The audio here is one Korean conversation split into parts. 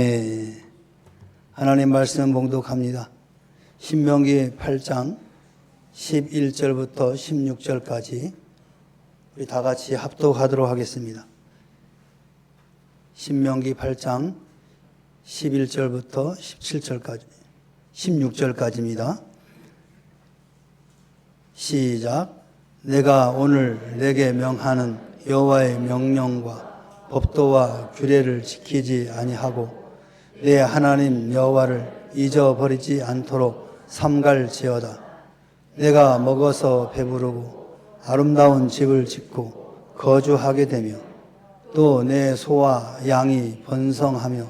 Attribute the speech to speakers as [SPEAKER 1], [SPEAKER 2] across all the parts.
[SPEAKER 1] 네, 하나님 말씀 봉독합니다. 신명기 8장 11절부터 16절까지 우리 다 같이 합독하도록 하겠습니다. 신명기 8장 11절부터 17절까지 16절까지입니다. 시작. 내가 오늘 내게 명하는 여호와의 명령과 법도와 규례를 지키지 아니하고 내 하나님 여호와를 잊어버리지 않도록 삼갈지어다. 내가 먹어서 배부르고 아름다운 집을 짓고 거주하게 되며 또 내 소와 양이 번성하며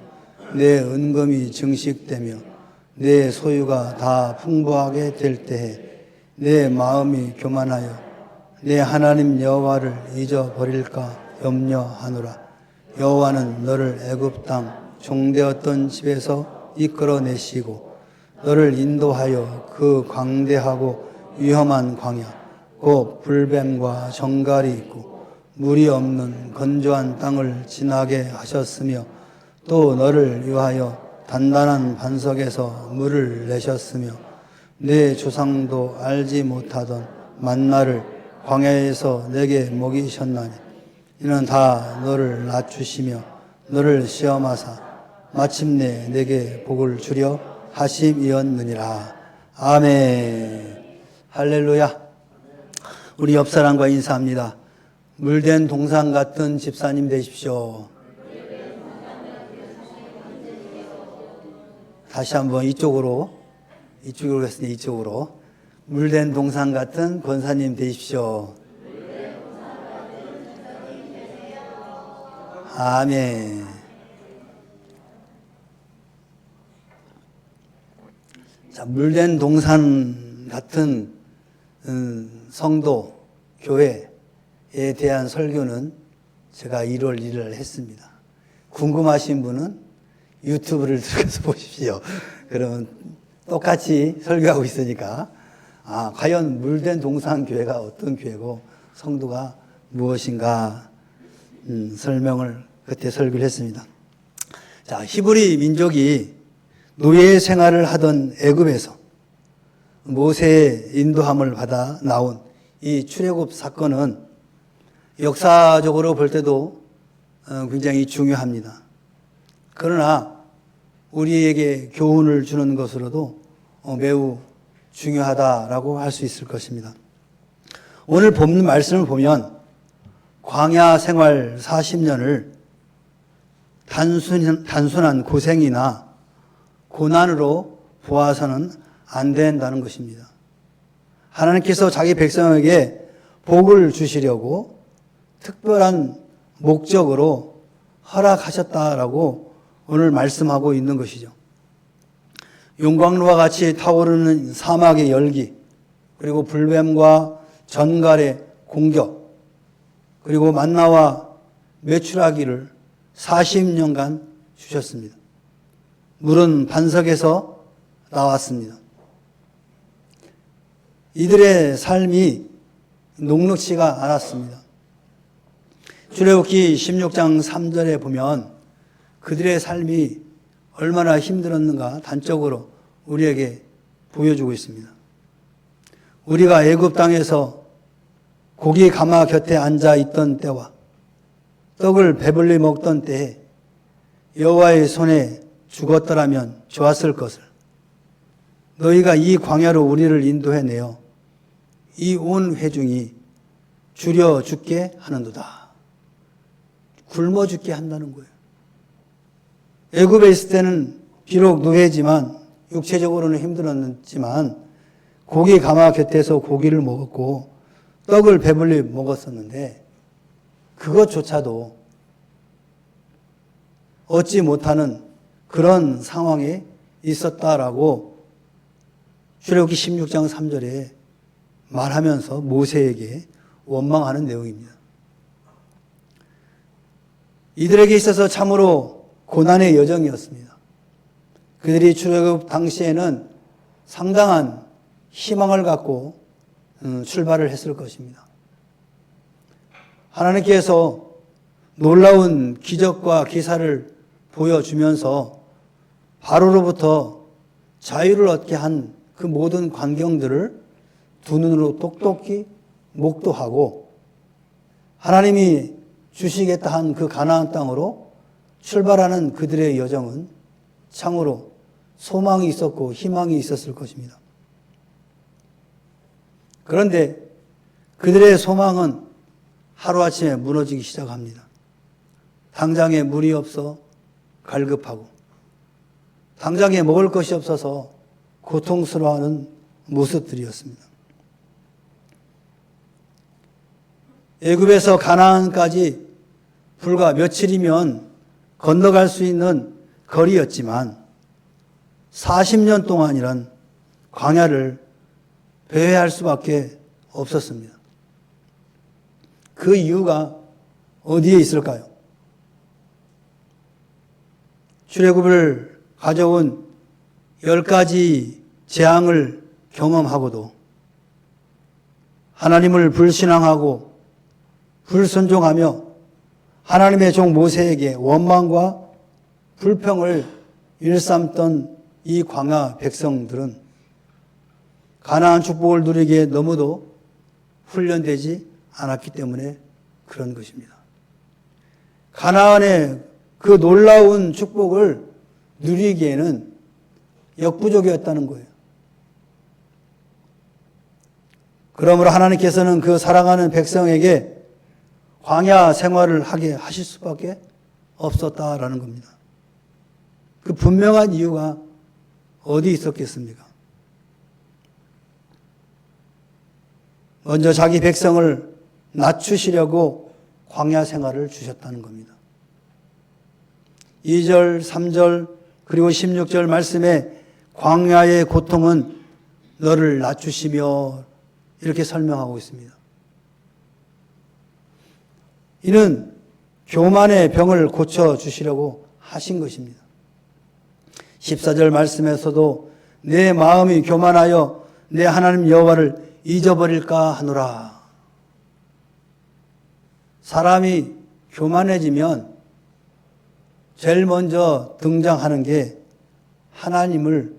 [SPEAKER 1] 내 은금이 증식되며 내 소유가 다 풍부하게 될 때에 내 마음이 교만하여 내 하나님 여호와를 잊어버릴까 염려하노라. 여호와는 너를 애굽 땅 종되었던 집에서 이끌어내시고 너를 인도하여 그 광대하고 위험한 광야 곧 불뱀과 정갈이 있고 물이 없는 건조한 땅을 지나게 하셨으며 또 너를 위하여 단단한 반석에서 물을 내셨으며 내 조상도 알지 못하던 만나를 광야에서 내게 먹이셨나니 이는 다 너를 낮추시며 너를 시험하사 마침내 내게 복을 주려 하심이었느니라. 아멘. 할렐루야. 우리 옆사람과 인사합니다. 물된 동상 같은 집사님 되십시오. 다시 한번 이쪽으로 했으니 이쪽으로. 물된 동상 같은 권사님 되십시오. 아멘. 자, 물된 동산 같은 성도, 교회에 대한 설교는 제가 1월 1일 했습니다. 궁금하신 분은 유튜브를 들어가서 보십시오. 그러면 똑같이 설교하고 있으니까 과연 물된 동산 교회가 어떤 교회고 성도가 무엇인가 설명을 그때 설교를 했습니다. 자, 히브리 민족이 노예 생활을 하던 애굽에서 모세의 인도함을 받아 나온 이 출애굽 사건은 역사적으로 볼 때도 굉장히 중요합니다. 그러나 우리에게 교훈을 주는 것으로도 매우 중요하다라고 할 수 있을 것입니다. 오늘 본문 말씀을 보면 광야 생활 40년을 단순한 고생이나 고난으로 보아서는 안 된다는 것입니다. 하나님께서 자기 백성에게 복을 주시려고 특별한 목적으로 허락하셨다라고 오늘 말씀하고 있는 것이죠. 용광로와 같이 타오르는 사막의 열기, 그리고 불뱀과 전갈의 공격, 그리고 만나와 메추라기를 40년간 주셨습니다. 물은 반석에서 나왔습니다. 이들의 삶이 녹록지가 않았습니다. 출애굽기 16장 3절에 보면 그들의 삶이 얼마나 힘들었는가 단적으로 우리에게 보여주고 있습니다. 우리가 애굽 땅에서 고기 가마 곁에 앉아 있던 때와 떡을 배불리 먹던 때에 여호와의 손에 죽었더라면 좋았을 것을 너희가 이 광야로 우리를 인도해내어 이 온 회중이 줄여 죽게 하는도다. 굶어 죽게 한다는 거예요. 애굽에 있을 때는 비록 노예지만 육체적으로는 힘들었지만 고기 가마 곁에서 고기를 먹었고 떡을 배불리 먹었었는데 그것조차도 얻지 못하는 그런 상황에 있었다라고 출애굽기 16장 3절에 말하면서 모세에게 원망하는 내용입니다. 이들에게 있어서 참으로 고난의 여정이었습니다. 그들이 출애굽 당시에는 상당한 희망을 갖고 출발을 했을 것입니다. 하나님께서 놀라운 기적과 기사를 보여주면서 바로로부터 자유를 얻게 한 그 모든 광경들을 두 눈으로 똑똑히 목도하고 하나님이 주시겠다 한 그 가나안 땅으로 출발하는 그들의 여정은 참으로 소망이 있었고 희망이 있었을 것입니다. 그런데 그들의 소망은 하루아침에 무너지기 시작합니다. 당장에 물이 없어 갈급하고 당장에 먹을 것이 없어서 고통스러워하는 모습들이었습니다. 애굽에서 가나안까지 불과 며칠이면 건너갈 수 있는 거리였지만 40년 동안이란 광야를 배회할 수밖에 없었습니다. 그 이유가 어디에 있을까요? 출애굽을 가져온 10가지 재앙을 경험하고도 하나님을 불신앙하고 불순종하며 하나님의 종 모세에게 원망과 불평을 일삼던 이 광야 백성들은 가나안 축복을 누리기에 너무도 훈련되지 않았기 때문에 그런 것입니다. 가나안의 그 놀라운 축복을 누리기에는 역부족이었다는 거예요. 그러므로 하나님께서는 그 사랑하는 백성에게 광야 생활을 하게 하실 수밖에 없었다라는 겁니다. 그 분명한 이유가 어디 있었겠습니까? 먼저 자기 백성을 낮추시려고 광야 생활을 주셨다는 겁니다. 2절, 3절, 그리고 16절 말씀에 광야의 고통은 너를 낮추시며 이렇게 설명하고 있습니다. 이는 교만의 병을 고쳐주시려고 하신 것입니다. 14절 말씀에서도 내 마음이 교만하여 내 하나님 여호와를 잊어버릴까 하노라. 사람이 교만해지면 제일 먼저 등장하는 게 하나님을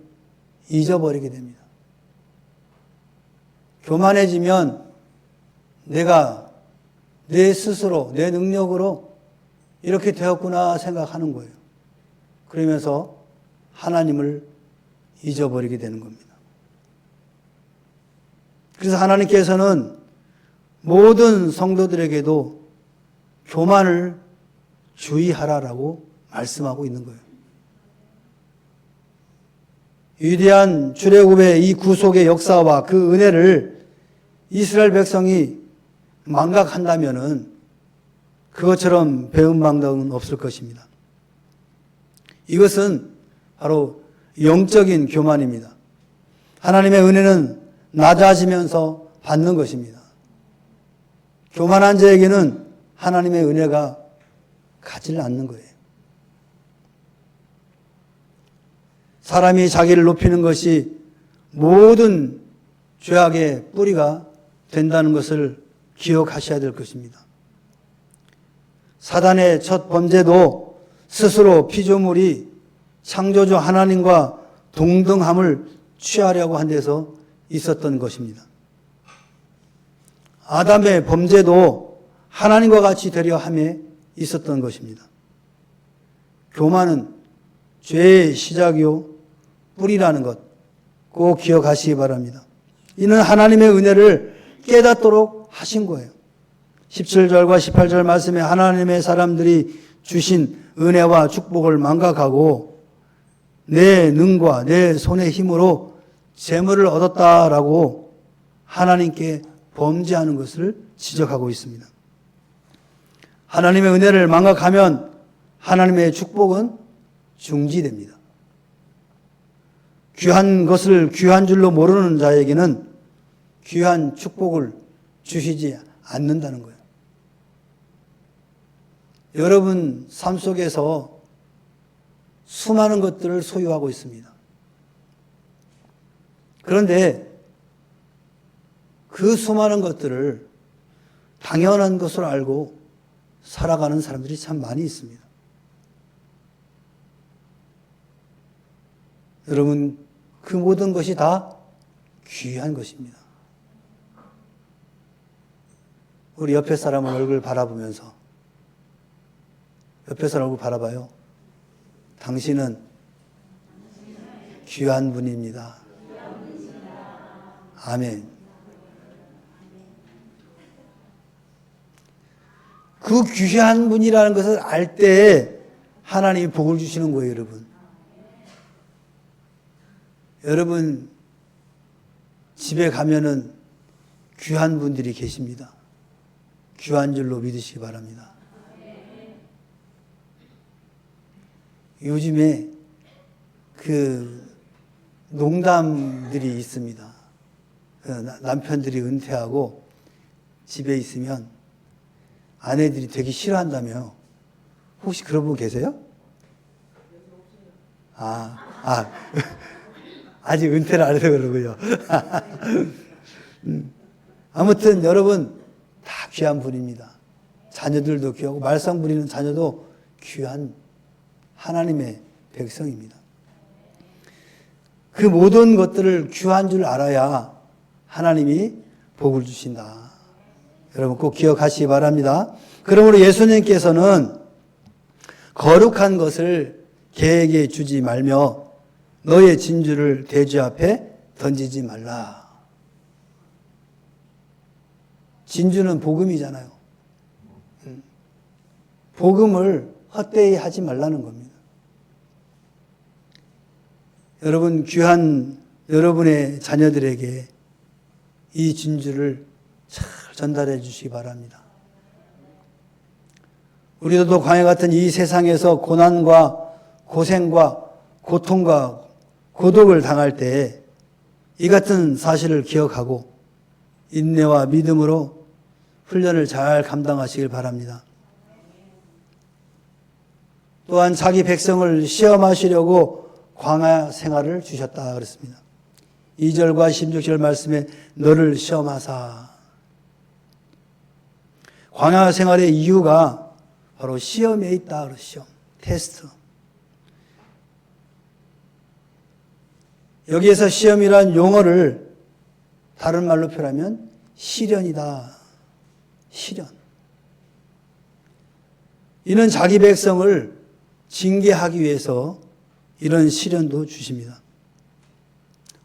[SPEAKER 1] 잊어버리게 됩니다. 교만해지면 내가 내 스스로, 내 능력으로 이렇게 되었구나 생각하는 거예요. 그러면서 하나님을 잊어버리게 되는 겁니다. 그래서 하나님께서는 모든 성도들에게도 교만을 주의하라라고 말씀하고 있는 거예요. 위대한 출애굽의 이 구속의 역사와 그 은혜를 이스라엘 백성이 망각한다면은 그것처럼 배운 방법은 없을 것입니다. 이것은 바로 영적인 교만입니다. 하나님의 은혜는 낮아지면서 받는 것입니다. 교만한 자에게는 하나님의 은혜가 가지 않는 거예요. 사람이 자기를 높이는 것이 모든 죄악의 뿌리가 된다는 것을 기억하셔야 될 것입니다. 사단의 첫 범죄도 스스로 피조물이 창조주 하나님과 동등함을 취하려고 한 데서 있었던 것입니다. 아담의 범죄도 하나님과 같이 되려 함에 있었던 것입니다. 교만은 죄의 시작이요 뿌리라는 것 꼭 기억하시기 바랍니다. 이는 하나님의 은혜를 깨닫도록 하신 거예요. 17절과 18절 말씀에 하나님의 사람들이 주신 은혜와 축복을 망각하고 내 능과 내 손의 힘으로 재물을 얻었다라고 하나님께 범죄하는 것을 지적하고 있습니다. 하나님의 은혜를 망각하면 하나님의 축복은 중지됩니다. 귀한 것을 귀한 줄로 모르는 자에게는 귀한 축복을 주시지 않는다는 거예요. 여러분 삶 속에서 수많은 것들을 소유하고 있습니다. 그런데 그 수많은 것들을 당연한 것으로 알고 살아가는 사람들이 참 많이 있습니다. 여러분, 그 모든 것이 다 귀한 것입니다. 우리 옆에 사람 얼굴 바라보면서, 옆에 사람 얼굴 바라봐요. 당신은 귀한 분입니다. 아멘. 그 귀한 분이라는 것을 알 때 하나님이 복을 주시는 거예요, 여러분. 여러분, 집에 가면은 귀한 분들이 계십니다. 귀한 줄로 믿으시기 바랍니다. 요즘에 그 농담들이 있습니다. 남편들이 은퇴하고 집에 있으면 아내들이 되게 싫어한다며. 혹시 그런 분 계세요? 아직 은퇴를 안 해서 그러고요. 아무튼 여러분 다 귀한 분입니다. 자녀들도 귀하고 말썽 부리는 자녀도 귀한 하나님의 백성입니다. 그 모든 것들을 귀한 줄 알아야 하나님이 복을 주신다. 여러분 꼭 기억하시기 바랍니다. 그러므로 예수님께서는 거룩한 것을 개에게 주지 말며 너의 진주를 대주 앞에 던지지 말라. 진주는 복음이잖아요. 복음을 헛되이 하지 말라는 겁니다. 여러분 귀한 여러분의 자녀들에게 이 진주를 잘 전달해 주시기 바랍니다. 우리도 광야 같은 이 세상에서 고난과 고생과 고통과 고독을 당할 때 이 같은 사실을 기억하고 인내와 믿음으로 훈련을 잘 감당하시길 바랍니다. 또한 자기 백성을 시험하시려고 광야 생활을 주셨다 그랬습니다. 2절과 16절 말씀에 너를 시험하사. 광야 생활의 이유가 바로 시험에 있다. 시험, 테스트. 여기에서 시험이란 용어를 다른 말로 표현하면 시련이다. 시련. 이는 자기 백성을 징계하기 위해서 이런 시련도 주십니다.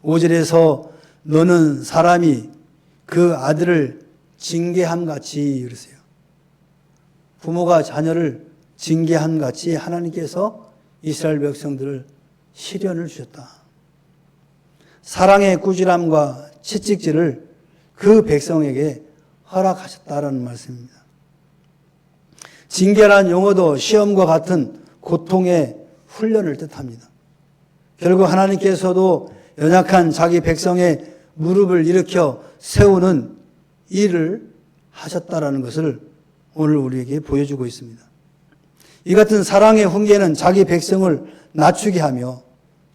[SPEAKER 1] 5절에서 너는 사람이 그 아들을 징계함 같이 그러세요. 부모가 자녀를 징계함 같이 하나님께서 이스라엘 백성들을 시련을 주셨다. 사랑의 꾸지람과 채찍질을 그 백성에게 허락하셨다라는 말씀입니다. 징계란 용어도 시험과 같은 고통의 훈련을 뜻합니다. 결국 하나님께서도 연약한 자기 백성의 무릎을 일으켜 세우는 일을 하셨다라는 것을 오늘 우리에게 보여주고 있습니다. 이 같은 사랑의 훈계는 자기 백성을 낮추게 하며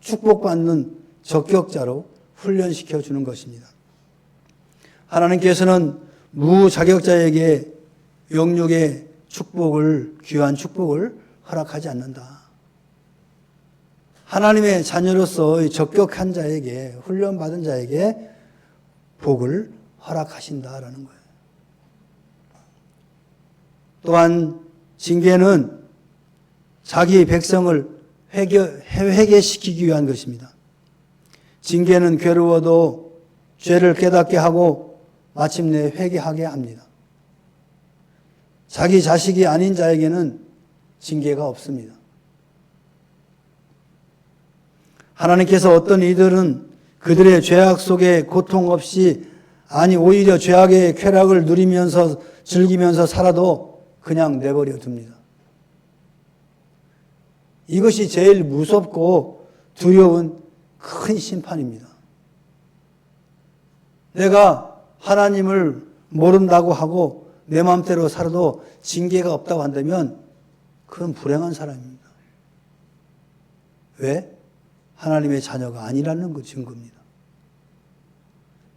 [SPEAKER 1] 축복받는 적격자로 훈련시켜 주는 것입니다. 하나님께서는 무자격자에게 영육의 축복을, 귀한 축복을 허락하지 않는다. 하나님의 자녀로서 적격한 자에게, 훈련받은 자에게 복을 허락하신다라는 거예요. 또한 징계는 자기 백성을 회개시키기 위한 것입니다. 징계는 괴로워도 죄를 깨닫게 하고 마침내 회개하게 합니다. 자기 자식이 아닌 자에게는 징계가 없습니다. 하나님께서 어떤 이들은 그들의 죄악 속에 고통 없이, 아니 오히려 죄악의 쾌락을 누리면서 즐기면서 살아도 그냥 내버려 둡니다. 이것이 제일 무섭고 두려운 큰 심판입니다. 내가 하나님을 모른다고 하고 내 마음대로 살아도 징계가 없다고 한다면 그건 불행한 사람입니다. 왜? 하나님의 자녀가 아니라는 그 증거입니다.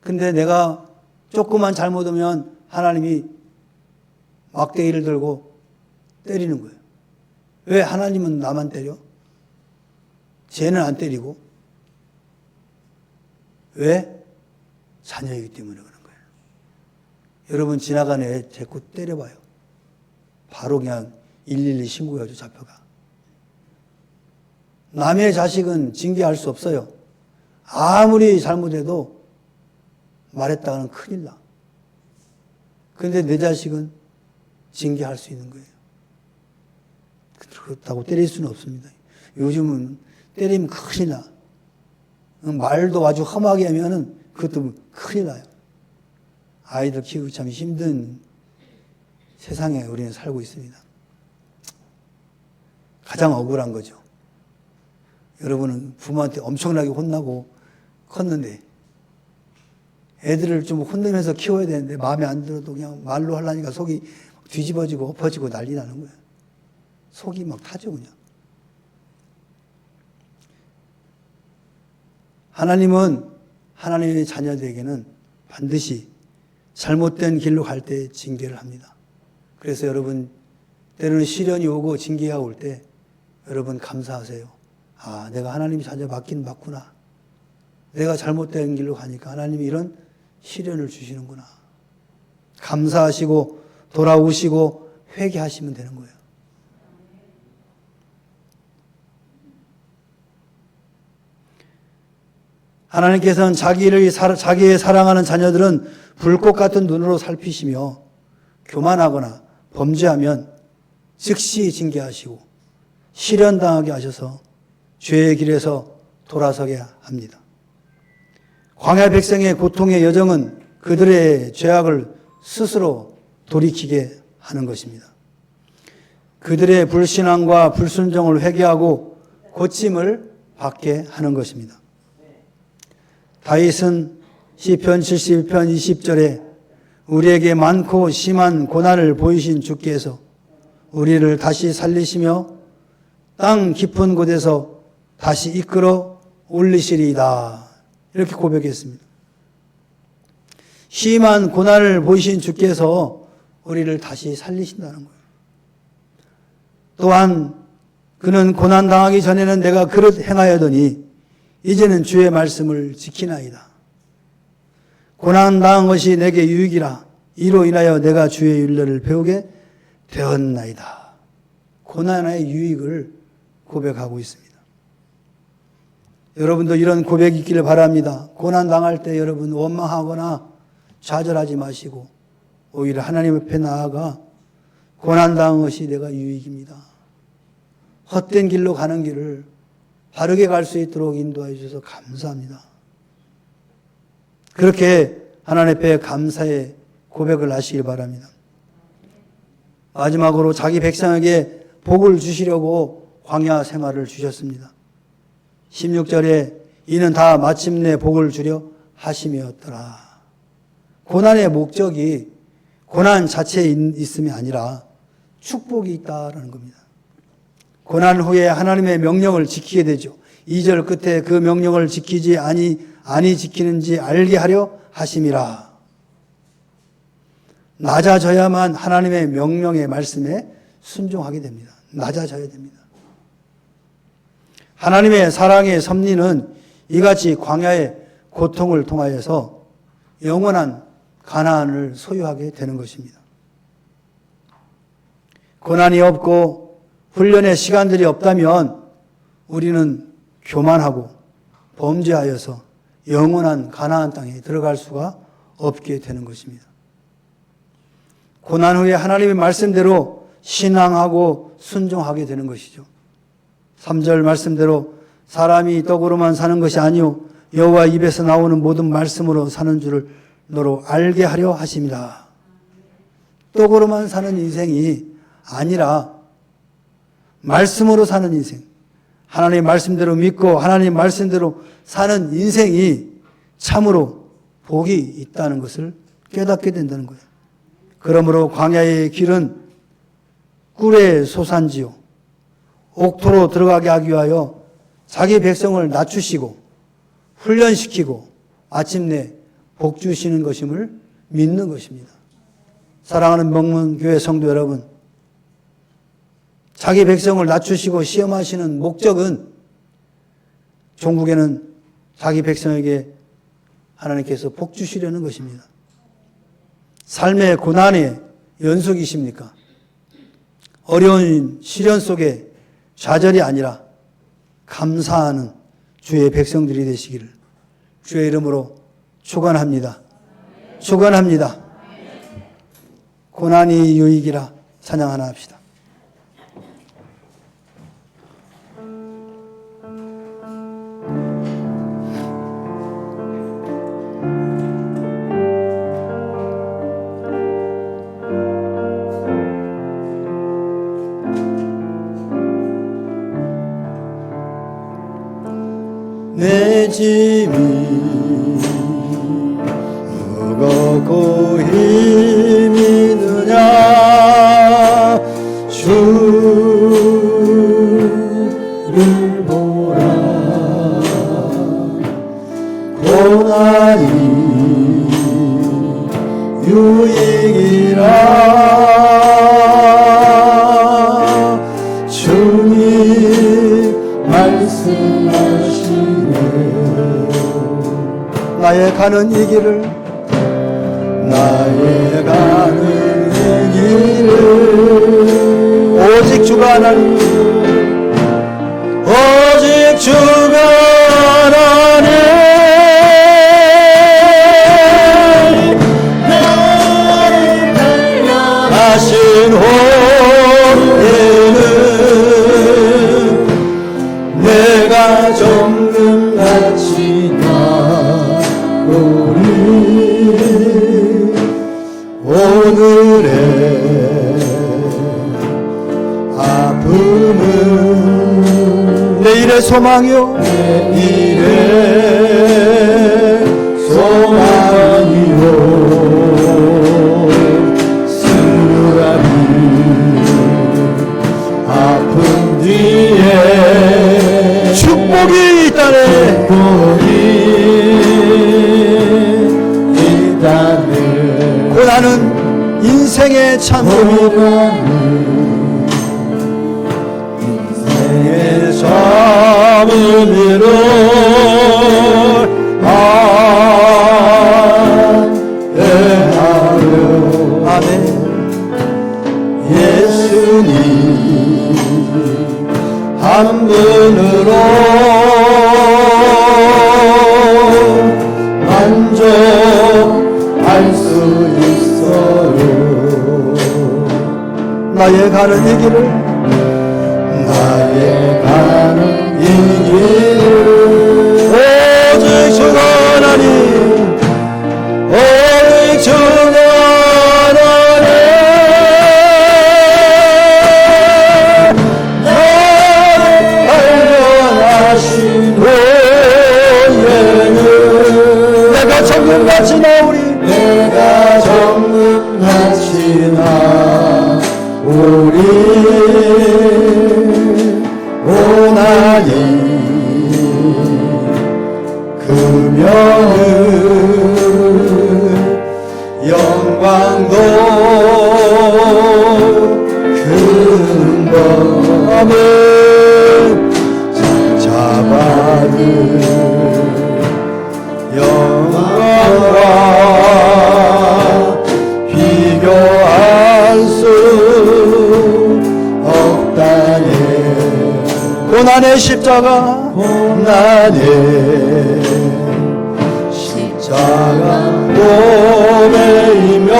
[SPEAKER 1] 근데 내가 조금만 잘못하면 하나님이 막대기를 들고 때리는 거예요. 왜 하나님은 나만 때려? 쟤는 안 때리고 왜? 자녀이기 때문에 그런 거예요. 여러분 지나가는 애 자꾸 때려봐요. 바로 그냥 112 신고해가지고 잡혀가. 남의 자식은 징계할 수 없어요. 아무리 잘못해도 말했다가는 큰일 나. 그런데 내 자식은 징계할 수 있는 거예요. 그렇다고 때릴 수는 없습니다. 요즘은 때리면 큰일 나. 말도 아주 험하게 하면은 그것도 큰일 나요. 아이들 키우기 참 힘든 세상에 우리는 살고 있습니다. 가장 억울한 거죠. 여러분은 부모한테 엄청나게 혼나고 컸는데 애들을 좀 혼내면서 키워야 되는데 마음에 안 들어도 그냥 말로 하려니까 속이 뒤집어지고 엎어지고 난리 나는 거예요. 속이 막 타죠 그냥. 하나님은 하나님의 자녀들에게는 반드시 잘못된 길로 갈 때 징계를 합니다. 그래서 여러분 때로는 시련이 오고 징계가 올 때 여러분 감사하세요. 아, 내가 하나님 자녀 맞긴 맞구나. 내가 잘못된 길로 가니까 하나님이 이런 시련을 주시는구나. 감사하시고 돌아오시고 회개하시면 되는 거예요. 하나님께서는 자기의 사랑하는 자녀들은 불꽃 같은 눈으로 살피시며 교만하거나 범죄하면 즉시 징계하시고 시련당하게 하셔서 죄의 길에서 돌아서게 합니다. 광야 백성의 고통의 여정은 그들의 죄악을 스스로 돌이키게 하는 것입니다. 그들의 불신앙과 불순종을 회개하고 고침을 받게 하는 것입니다. 다윗은 시편 71편 20절에 우리에게 많고 심한 고난을 보이신 주께서 우리를 다시 살리시며 땅 깊은 곳에서 다시 이끌어 올리시리이다. 이렇게 고백했습니다. 심한 고난을 보이신 주께서 우리를 다시 살리신다는 거예요. 또한 그는 고난당하기 전에는 내가 그릇 행하여더니 이제는 주의 말씀을 지키나이다. 고난당한 것이 내게 유익이라 이로 인하여 내가 주의 율례를 배우게 되었나이다. 고난의 유익을 고백하고 있습니다. 여러분도 이런 고백이 있기를 바랍니다. 고난당할 때 여러분 원망하거나 좌절하지 마시고 오히려 하나님 앞에 나아가 고난당한 것이 내가 유익입니다. 헛된 길로 가는 길을 바르게 갈 수 있도록 인도해 주셔서 감사합니다. 그렇게 하나님 앞에 감사의 고백을 하시길 바랍니다. 마지막으로 자기 백성에게 복을 주시려고 광야 생활을 주셨습니다. 16절에 이는 다 마침내 복을 주려 하심이었더라. 고난의 목적이 고난 자체에 있음이 아니라 축복이 있다라는 겁니다. 고난 후에 하나님의 명령을 지키게 되죠. 2절 끝에 그 명령을 지키지 아니 지키는지 알게 하려 하심이라. 낮아져야만 하나님의 명령의 말씀에 순종하게 됩니다. 낮아져야 됩니다. 하나님의 사랑의 섭리는 이같이 광야의 고통을 통하여서 영원한 가나안을 소유하게 되는 것입니다. 고난이 없고 훈련의 시간들이 없다면 우리는 교만하고 범죄하여서 영원한 가나안 땅에 들어갈 수가 없게 되는 것입니다. 고난 후에 하나님의 말씀대로 신앙하고 순종하게 되는 것이죠. 3절 말씀대로 사람이 떡으로만 사는 것이 아니요 여호와 입에서 나오는 모든 말씀으로 사는 줄을 너로 알게 하려 하십니다. 떡으로만 사는 인생이 아니라 말씀으로 사는 인생, 하나님의 말씀대로 믿고 하나님의 말씀대로 사는 인생이 참으로 복이 있다는 것을 깨닫게 된다는 거예요. 그러므로 광야의 길은 꿀의 소산지요 옥토로 들어가게 하기 위하여 자기 백성을 낮추시고 훈련시키고 마침내 복 주시는 것임을 믿는 것입니다. 사랑하는 명문교회 성도 여러분, 자기 백성을 낮추시고 시험하시는 목적은 종국에는 자기 백성에게 하나님께서 복 주시려는 것입니다. 삶의 고난의 연속이십니까? 어려운 시련 속에 좌절이 아니라 감사하는 주의 백성들이 되시기를 주의 이름으로 축원합니다. 축원합니다. 고난이 유익이라 찬양 하나 합시다.
[SPEAKER 2] 내 짐이 무겁고 힘이 드냐 주를 보라 고난이 유익이라 주님 말씀하시네
[SPEAKER 1] 나의 가는 이 길을
[SPEAKER 2] 나의 가는 이 길을
[SPEAKER 1] 오직 주가 하나님
[SPEAKER 2] 오직 주가 하나님 나를 단련하신 후에는 내가 정금같이 나오리 오늘의 아픔은
[SPEAKER 1] 내일의 소망이요
[SPEAKER 2] 내일의 소망이요 쓰라리 아픔 뒤에
[SPEAKER 1] 축복이 있다네.
[SPEAKER 2] 축복이 있다네
[SPEAKER 1] 고난은 인생의 참음이라
[SPEAKER 2] 인생의 참음이로 안내하려
[SPEAKER 1] 아멘.
[SPEAKER 2] 예수님 한 분으로 만족할 수 있어요
[SPEAKER 1] 나의 가는 이 길을
[SPEAKER 2] 나의 가는 이 길을 오직 주가 하나님 오직 주가 하나님 나를 발견하신 후에는
[SPEAKER 1] 내가 정금같이 나오리
[SPEAKER 2] 내가 정금같이 나오리 고난이 금연은 영광도 큰 법을 잡아든 영광과 비교할 수 없다네
[SPEAKER 1] 고난의 십자가
[SPEAKER 2] 고난의 십자가 고매이며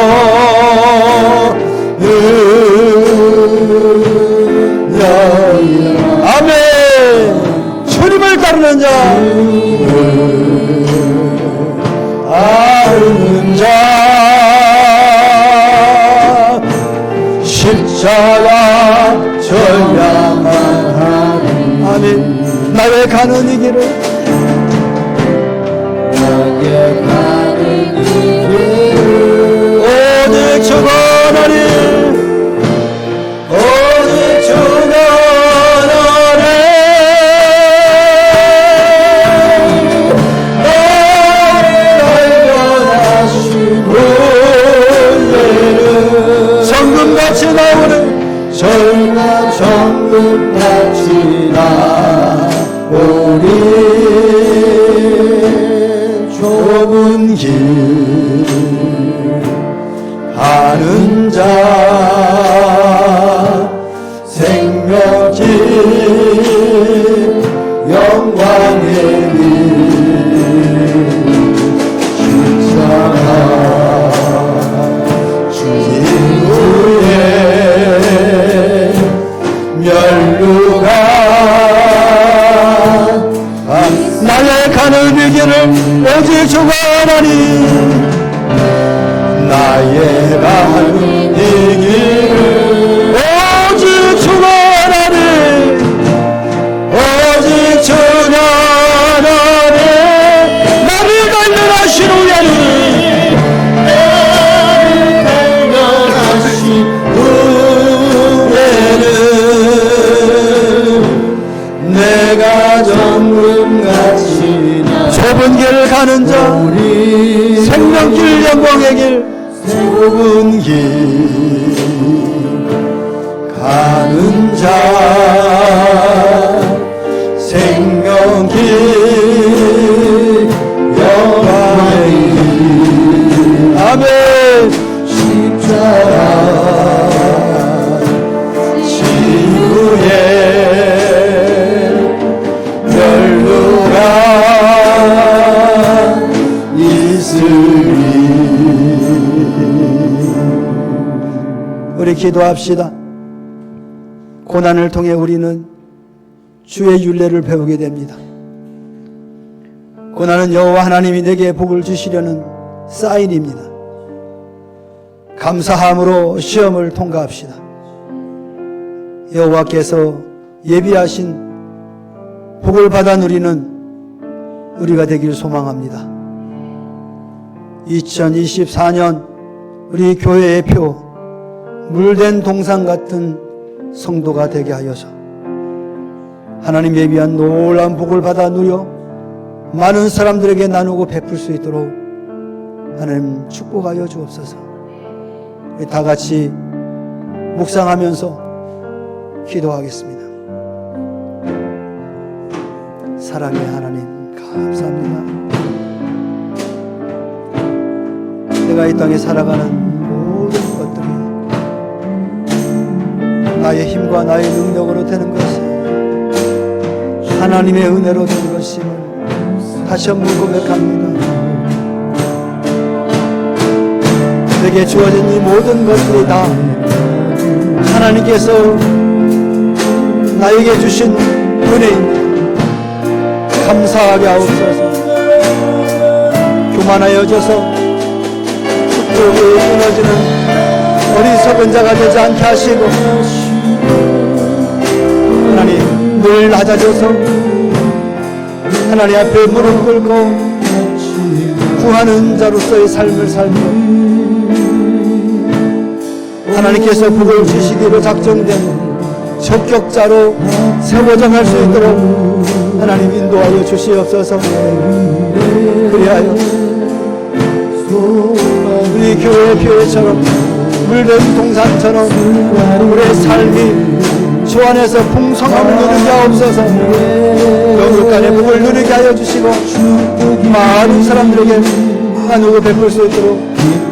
[SPEAKER 2] 능력이라
[SPEAKER 1] 아멘. 주님을 따르는 자
[SPEAKER 2] 아는 자 십자가 전량한 하나님
[SPEAKER 1] 아멘. 나의 가는 이 길을
[SPEAKER 2] 나의 가는 이 길을
[SPEAKER 1] 오직 주가 하나님
[SPEAKER 2] 오직 주가 하나님 나를 발견하신 후에는
[SPEAKER 1] 정금같이 나오는
[SPEAKER 2] 정금같이 나오리 좁은
[SPEAKER 1] 길 가는 자 생명길 영광의 길 십자가 주님 후에 멸루가 나의 가는 이 길을 오직 주가 하나니 나의 가는 이 길을 오직 주가 하나니 오직 주가 하나니 나를 단련하신 후에는 내가 정금같이 좁은 길 가는 자 생명길 영광의 길 좁은 길 가는 자 생명길 영광의 길 아멘 십자가 지구에 멸루가 있으리. 우리 기도합시다. 고난을 통해 우리는 주의 율례를 배우게 됩니다. 고난은 여호와 하나님이 내게 복을 주시려는 사인입니다. 감사함으로 시험을 통과합시다. 여호와께서 예비하신 복을 받아 누리는 우리가 되길 소망합니다. 2024년 우리 교회의 표 물된 동상 같은 성도가 되게 하여서 하나님 예비한 놀라운 복을 받아 누려 많은 사람들에게 나누고 베풀 수 있도록 하나님 축복하여 주옵소서. 다 같이 묵상하면서 기도하겠습니다. 사랑의 하나님 감사합니다. 내가 이 땅에 살아가는 모든 것들이 나의 힘과 나의 능력으로 되는 것이 하나님의 은혜로 된 것임을 다시 한번 고백합니다. 내게 주어진 이 모든 것들이 다 하나님께서 나에게 주신 은혜입니다. 감사하게 하옵소서. 교만하여져서 축복이 끊어지는 어리석은 자가 되지 않게 하시고 하나님 늘 낮아져서 하나님 앞에 무릎 꿇고 구하는 자로서의 삶을 살고 하나님께서 복을 주시기로 작정된 적격자로 세워정할 수 있도록 하나님 인도하여 주시옵소서. 그리하여 우리 교회 교회처럼 물된 동산처럼 우리의 삶이 주 안에서 풍성함을 누리게 하옵소서. 영육간의 복을 누리게 하여 주시고 많은 사람들에게 나누고 베풀 수 있도록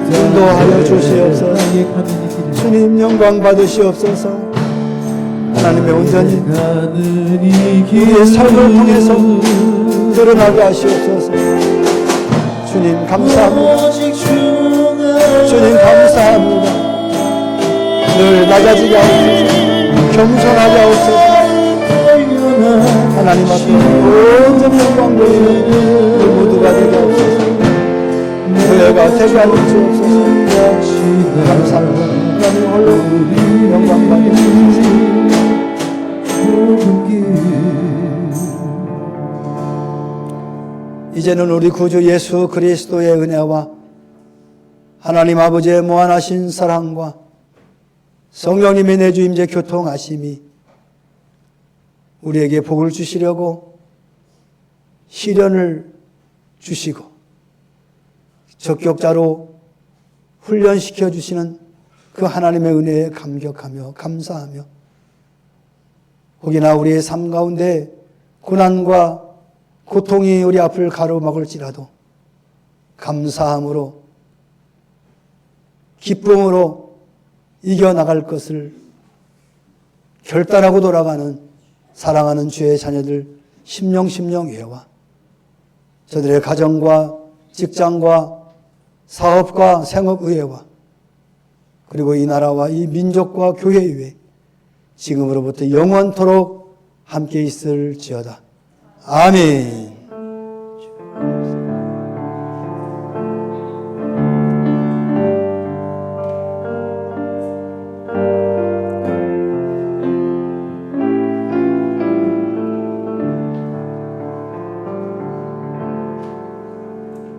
[SPEAKER 1] 인도하여 주시옵소서. 주님 영광 받으시옵소서. 하나님의 온전히 우리의 삶을 통해서 드러나게 하시옵소서. 주님 감사합니다. 주님 감사합니다. 늘 낮아지게 하옵소서. 겸손하게 하옵소서. 하나님 앞에 온전히 영광 돌리는 그 모두가 되게 하옵소서. 교회가 되게 하여 주옵소서. 감사합니다. 하나님 홀로 영광 받으시옵소서. 이제는 우리 구주 예수 그리스도의 은혜와 하나님 아버지의 무한하신 사랑과 성령님의 내주 임재 교통하심이 우리에게 복을 주시려고 시련을 주시고 적격자로 훈련시켜 주시는 그 하나님의 은혜에 감격하며 감사하며 혹여나 우리의 삶 가운데 고난과 고통이 우리 앞을 가로막을지라도 감사함으로 기쁨으로 이겨나갈 것을 결단하고 돌아가는 사랑하는 주의 자녀들 심령의회와 저들의 가정과 직장과 사업과 생업의회와 그리고 이 나라와 이 민족과 교회의회 지금으로부터 영원토록 함께 있을지어다. 아멘.